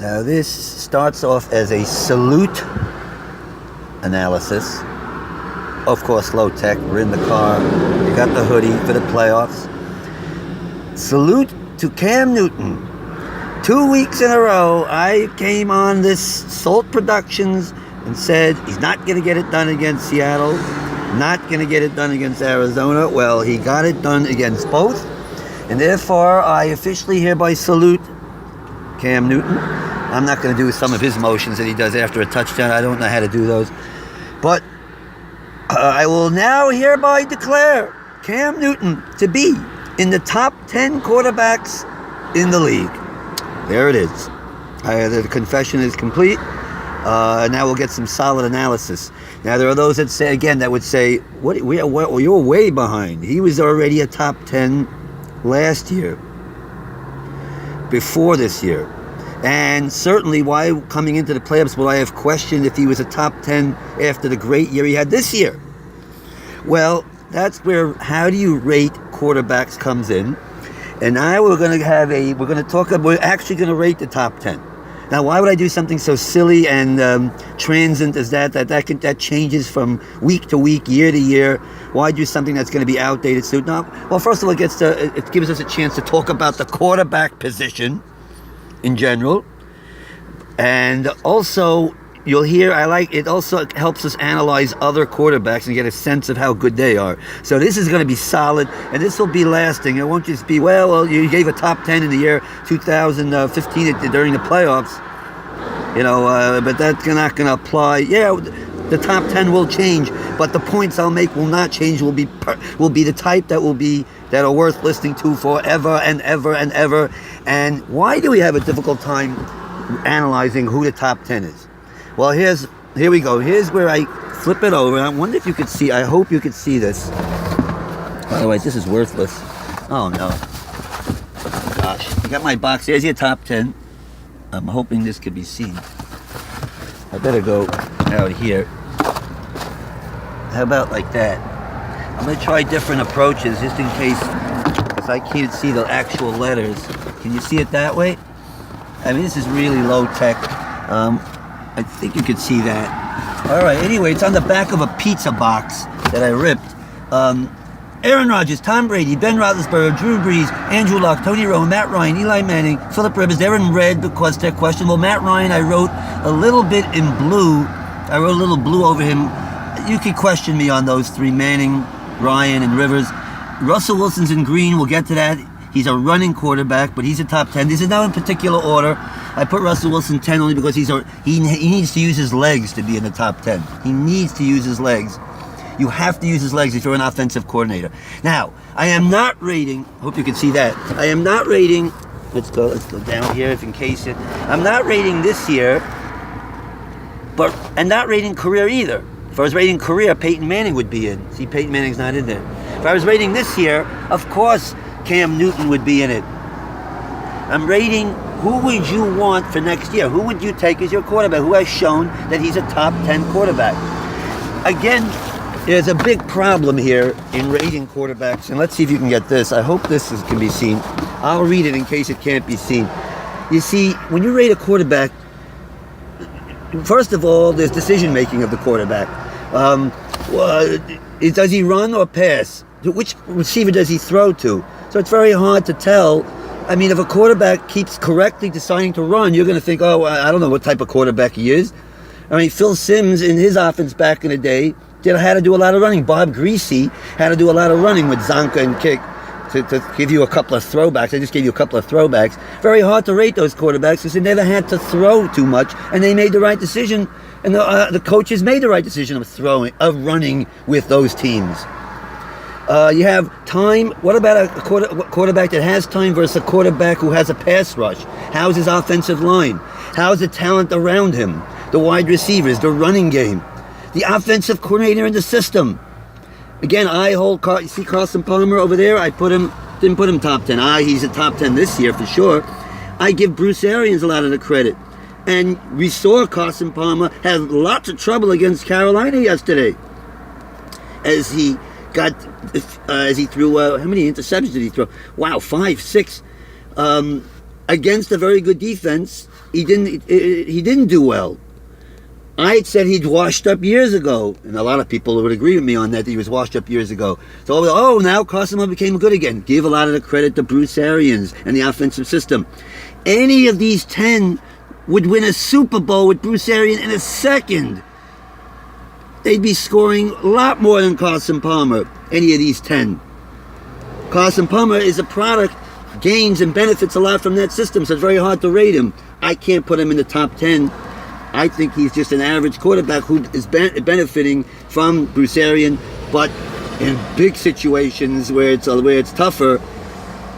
Now this starts off as a salute analysis. Of course, low tech. We're in the car. You got the hoodie for the playoffs. Salute to Cam Newton. 2 weeks in a row, I came on this S.A.L.T Productions and said he's not going to get it done against Seattle, not going to get it done against Arizona. Well, he got it done against both, and therefore I officially hereby salute Cam Newton. I'm not going to do some of his motions that he does after a touchdown. I don't know how to do those. But I will now hereby declare Cam Newton to be in the top 10 quarterbacks in the league. There it is. The confession is complete. Now we'll get some solid analysis. Now there are those that say, again, that would say, you're way behind. He was already a top 10 last year, before this year. And certainly, why coming into the playoffs would I have questioned if he was a top 10 after the great year he had this year? Well, that's where how do you rate quarterbacks comes in. And now we're actually going to rate the top 10. Now, why would I do something so silly and transient as that changes from week to week, year to year? Why do something that's going to be outdated soon? No, well, first of all, it gives us a chance to talk about the quarterback position in general. And also, you'll hear, it also helps us analyze other quarterbacks and get a sense of how good they are. So this is going to be solid, and this will be lasting. It won't just be, well, you gave a top 10 in the year 2015 during the playoffs, but that's not going to apply. Yeah, the top 10 will change, but the points I'll make will not change, will be the type that are worth listening to forever and ever and ever. And why do we have a difficult time analyzing who the top 10 is? Well, here we go. Here's where I flip it over. I wonder if you could see. I hope you could see this. Otherwise, this is worthless. Oh, no. Oh, gosh. You got my box. There's your top 10. I'm hoping this could be seen. I better go out here. How about like that? I'm going to try different approaches just in case, because I can't see the actual letters. Can you see it that way? I mean, this is really low tech. I think you could see that. All right, anyway, it's on the back of a pizza box that I ripped. Aaron Rodgers, Tom Brady, Ben Roethlisberger, Drew Brees, Andrew Luck, Tony Romo, Matt Ryan, Eli Manning, Phillip Rivers. They're in red because they're questionable. Matt Ryan, I wrote a little bit in blue. I wrote a little blue over him. You could question me on those three, Manning, Ryan, and Rivers. Russell Wilson's in green. We'll get to that. He's a running quarterback, but he's a top 10. This is not in particular order. I put Russell Wilson 10 only because he needs to use his legs to be in the top 10. He needs to use his legs. You have to use his legs if you're an offensive coordinator. Now, I am not rating, hope you can see that. I am not rating, let's go down here in case I'm not rating this year, and not rating career either. If I was rating career, Peyton Manning would be in. See, Peyton Manning's not in there. If I was rating this year, of course, Cam Newton would be in it. I'm rating who would you want for next year? Who would you take as your quarterback? Who has shown that he's a top 10 quarterback? Again, there's a big problem here in rating quarterbacks. And let's see if you can get this. I hope can be seen. I'll read it in case it can't be seen. You see, when you rate a quarterback, first of all, there's decision-making of the quarterback. Does he run or pass? Which receiver does he throw to? So it's very hard to tell. I mean, if a quarterback keeps correctly deciding to run, you're going to think, oh, I don't know what type of quarterback he is. I mean, Phil Simms in his offense back in the day had to do a lot of running. Bob Greasy had to do a lot of running with Zonka and Kick to give you a couple of throwbacks. I just gave you a couple of throwbacks. Very hard to rate those quarterbacks because they never had to throw too much, and they made the right decision, and the coaches made the right decision of running with those teams. You have time. What about a quarterback that has time versus a quarterback who has a pass rush? How's his offensive line? How's the talent around him? The wide receivers, the running game, the offensive coordinator in the system. Again, you see Carson Palmer over there? Didn't put him top 10. He's a top 10 this year for sure. I give Bruce Arians a lot of the credit. And we saw Carson Palmer had lots of trouble against Carolina yesterday. As he threw, how many interceptions did he throw? Wow, 5, 6. against a very good defense, he didn't do well. I had said he'd washed up years ago, and a lot of people would agree with me on that he was washed up years ago. So, now Carson Palmer became good again. Give a lot of the credit to Bruce Arians and the offensive system. Any of these 10 would win a Super Bowl with Bruce Arians in a second. They'd be scoring a lot more than Carson Palmer, any of these 10. Carson Palmer is a product, gains and benefits a lot from that system, so it's very hard to rate him. I can't put him in the top 10. I think he's just an average quarterback who is benefiting from Bruce Arians, but in big situations where it's tougher,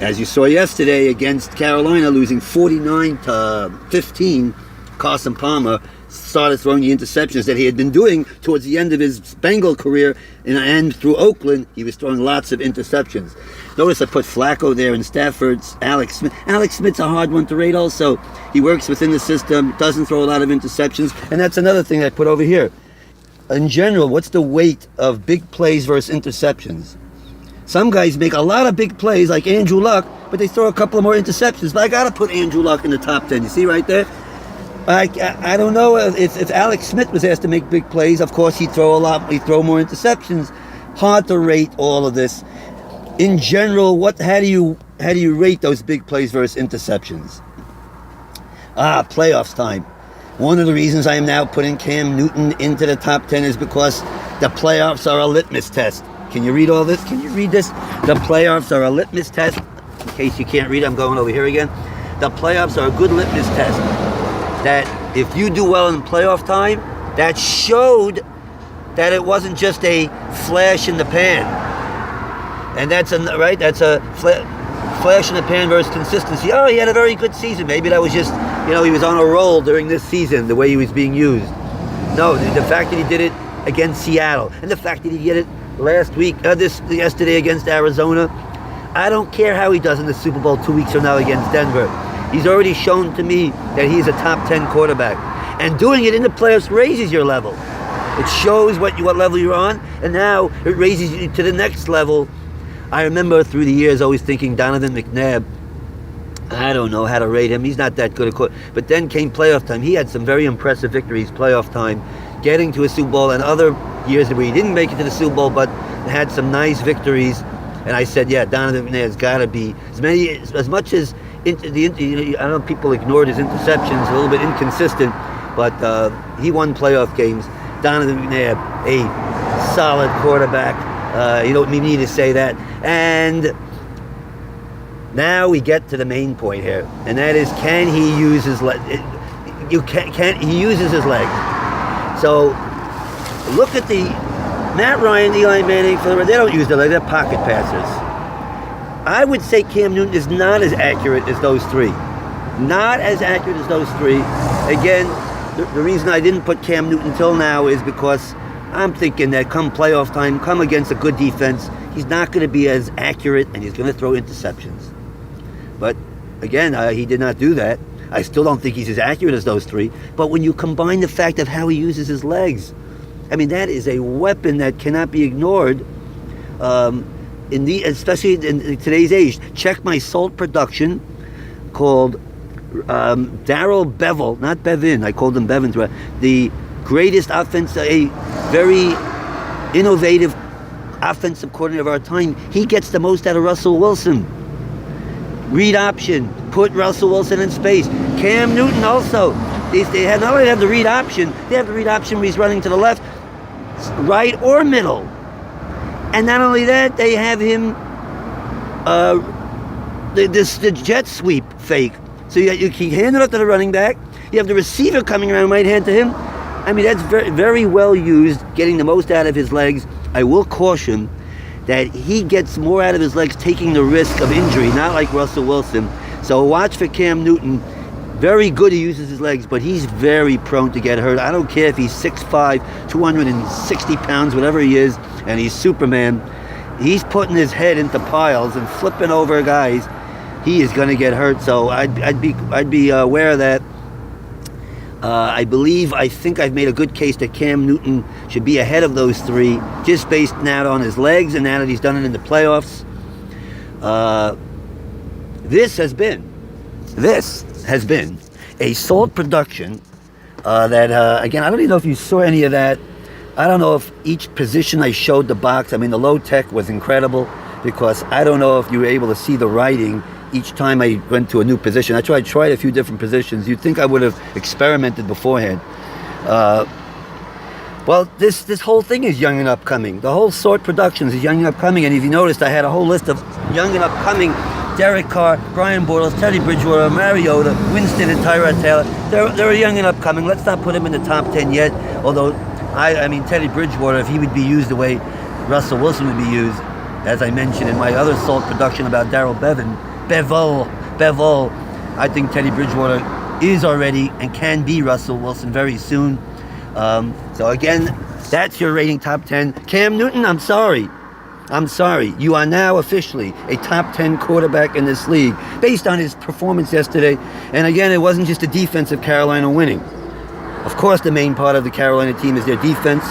as you saw yesterday against Carolina, losing 49-15, Carson Palmer started throwing the interceptions that he had been doing towards the end of his Bengal career, and through Oakland, he was throwing lots of interceptions. Notice I put Flacco there and Stafford's Alex Smith. Alex Smith's a hard one to rate also. He works within the system, doesn't throw a lot of interceptions, and that's another thing I put over here. In general, what's the weight of big plays versus interceptions? Some guys make a lot of big plays like Andrew Luck, but they throw a couple of more interceptions. But I got to put Andrew Luck in the top 10. You see right there? I don't know if Alex Smith was asked to make big plays. Of course, he'd throw more interceptions. Hard to rate all of this. In general, how do you rate those big plays versus interceptions? Playoffs time. One of the reasons I am now putting Cam Newton into the top 10 is because the playoffs are a litmus test. Can you read all this? Can you read this? The playoffs are a litmus test. In case you can't read, I'm going over here again. The playoffs are a good litmus test. That if you do well in playoff time, that showed that it wasn't just a flash in the pan. And that's a flash in the pan versus consistency. Oh, he had a very good season. Maybe that was just, he was on a roll during this season, the way he was being used. No, the fact that he did it against Seattle, and the fact that he did it yesterday against Arizona. I don't care how he does in the Super Bowl 2 weeks from now against Denver. He's already shown to me that he's a top 10 quarterback. And doing it in the playoffs raises your level. It shows what level you're on, and now it raises you to the next level. I remember through the years always thinking Donovan McNabb, I don't know how to rate him. He's not that good a quarterback. But then came playoff time. He had some very impressive victories playoff time, getting to a Super Bowl, and other years where he didn't make it to the Super Bowl, but had some nice victories. And I said, yeah, Donovan McNabb's got to be as much as I don't know, people ignored his interceptions, a little bit inconsistent, but he won playoff games. Donovan McNabb, a solid quarterback. You don't need to say that. And now we get to the main point here, and that is, can he use his leg? He uses his legs. So look at the Matt Ryan, Eli Manning. They don't use their legs; they're pocket passers. I would say Cam Newton is not as accurate as those three. Not as accurate as those three. Again, the reason I didn't put Cam Newton till now is because I'm thinking that come playoff time, come against a good defense, he's not going to be as accurate, and he's going to throw interceptions. But again, he did not do that. I still don't think he's as accurate as those three. But when you combine the fact of how he uses his legs, I mean, that is a weapon that cannot be ignored. Especially in today's age. Check my S.A.L.T production called Darrell Bevel, not Bevin. I called him Bevin. The greatest a very innovative offensive coordinator of our time. He gets the most out of Russell Wilson. Read option, put Russell Wilson in space. Cam Newton also. They not only have the read option, they have the read option where he's running to the left, right, or middle. And not only that, they have him the jet sweep fake. So you can hand it up to the running back. You have the receiver coming around, might hand to him. I mean, that's very, very well used, getting the most out of his legs. I will caution that he gets more out of his legs taking the risk of injury, not like Russell Wilson. So watch for Cam Newton. Very good, he uses his legs, but he's very prone to get hurt. I don't care if he's 6'5", 260 pounds, whatever he is, and he's Superman. He's putting his head into piles and flipping over guys. He is going to get hurt, so I'd be aware of that. I think I've made a good case that Cam Newton should be ahead of those three, just based now on his legs and now that he's done it in the playoffs. This has been This has been a S.A.L.T production that, again, I don't even know if you saw any of that. I don't know if each position I showed the box, I mean, the low tech was incredible because I don't know if you were able to see the writing each time I went to a new position. I tried a few different positions. You'd think I would have experimented beforehand. Well, this whole thing is young and upcoming. The whole S.A.L.T Productions is young and upcoming, and if you noticed, I had a whole list of young and upcoming: Derek Carr, Brian Bortles, Teddy Bridgewater, Mariota, Winston, and Tyrod Taylor. They're young and upcoming. Let's not put them in the top 10 yet, although I mean, Teddy Bridgewater, if he would be used the way Russell Wilson would be used, as I mentioned in my other S.A.L.T production about Darrell Bevell, I think Teddy Bridgewater is already and can be Russell Wilson very soon. So again, that's your rating top 10. Cam Newton, I'm sorry. You are now officially a top 10 quarterback in this league based on his performance yesterday. And again, it wasn't just the defense of Carolina winning. Of course, the main part of the Carolina team is their defense.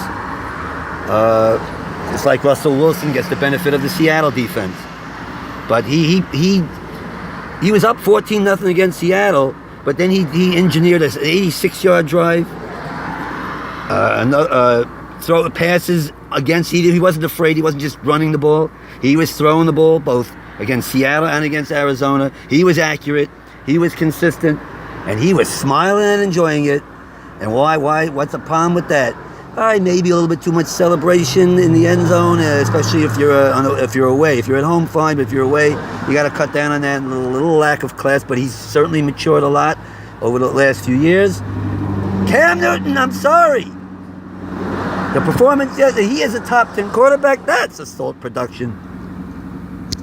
It's like Russell Wilson gets the benefit of the Seattle defense. But he was up 14-0 against Seattle, but then he engineered an 86-yard drive. Throw passes against, he wasn't afraid. He wasn't just running the ball. He was throwing the ball both against Seattle and against Arizona. He was accurate. He was consistent. And he was smiling and enjoying it. And why? What's the problem with that? All right, maybe a little bit too much celebration in the end zone, especially if you're away. If you're at home, fine. But if you're away, you got to cut down on that. A little lack of class. But he's certainly matured a lot over the last few years. Cam Newton, I'm sorry. The performance, yes, he is a top 10 quarterback. That's a S.A.L.T production.